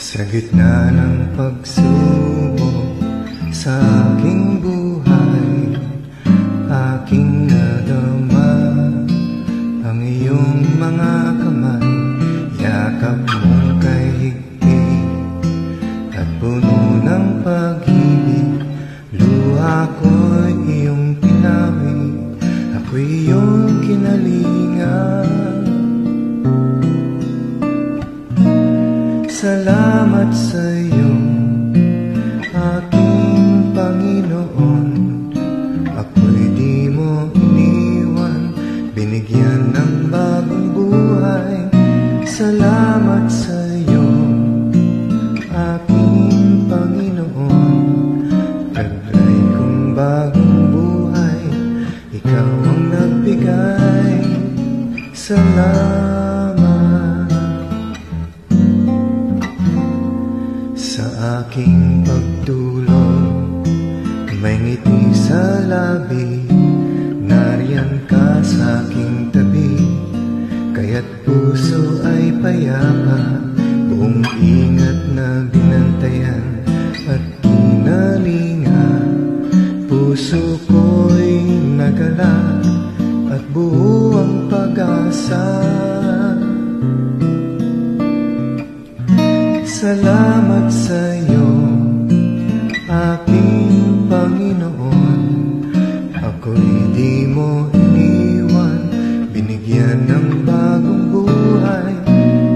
Sa gitna ng pagsubok sa aking buhay, aking nadama ang iyong mga kamay. Yakap mong kahigpit at puno ng pag-ibig, luha ko'y iyong pinawi, ako'y iyong kinalingan. Salamat sa iyo, aking Panginoon. Ako'y di mo iniwan, binigyan ng bagong buhay. Salamat sa iyo, aking Panginoon. Taglay kong bagong buhay, ikaw ang nagbigay. Salamat sa aking pagtulog, may ngiti sa labi, nariyan ka sa aking tabi, kaya't puso ay payapa, buong ingat na binantayan at kinalinga. Puso ko'y nagalak at buo ang pag-asa. Salamat sa iyo, aking Panginoon. Ako'y di mo iniwan, binigyan ng bagong buhay.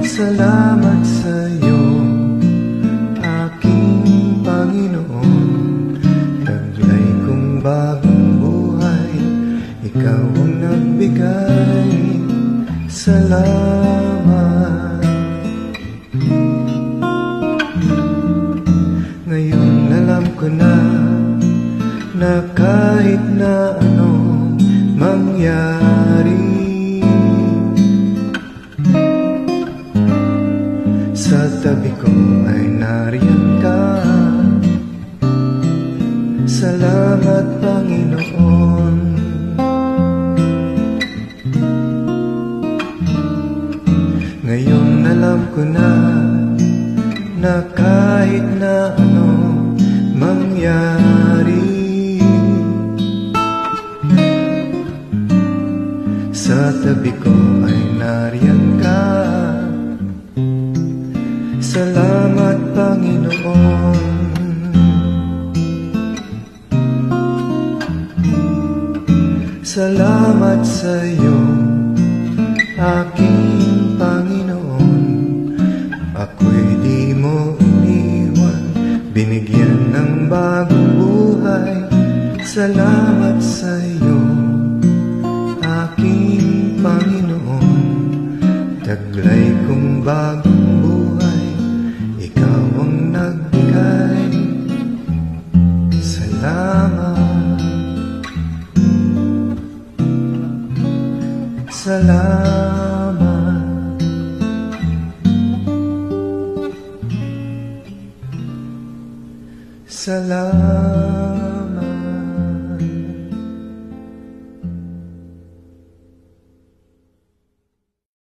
Salamat sa iyo, aking Panginoon. Taglay kong bagong buhay, ikaw ang nagbigay. Salamat. Ngayon alam ko na kahit na anong mangyari, sa tabi ko ay nariyan ka. Salamat, Panginoon. Ngayon alam ko na kahit na anong mangyari, sa tabi ko ay nariyan ka. Salamat, Panginoon. Salamat sa iyo, aking Panginoon. Ako'y di mo iniwan, binigyan ng bagong buhay. Salamat sa iyo, aking Panginoon. Taglay kong bagong buhay, ikaw ang nagbigay. Salamat, salamat. Salamat.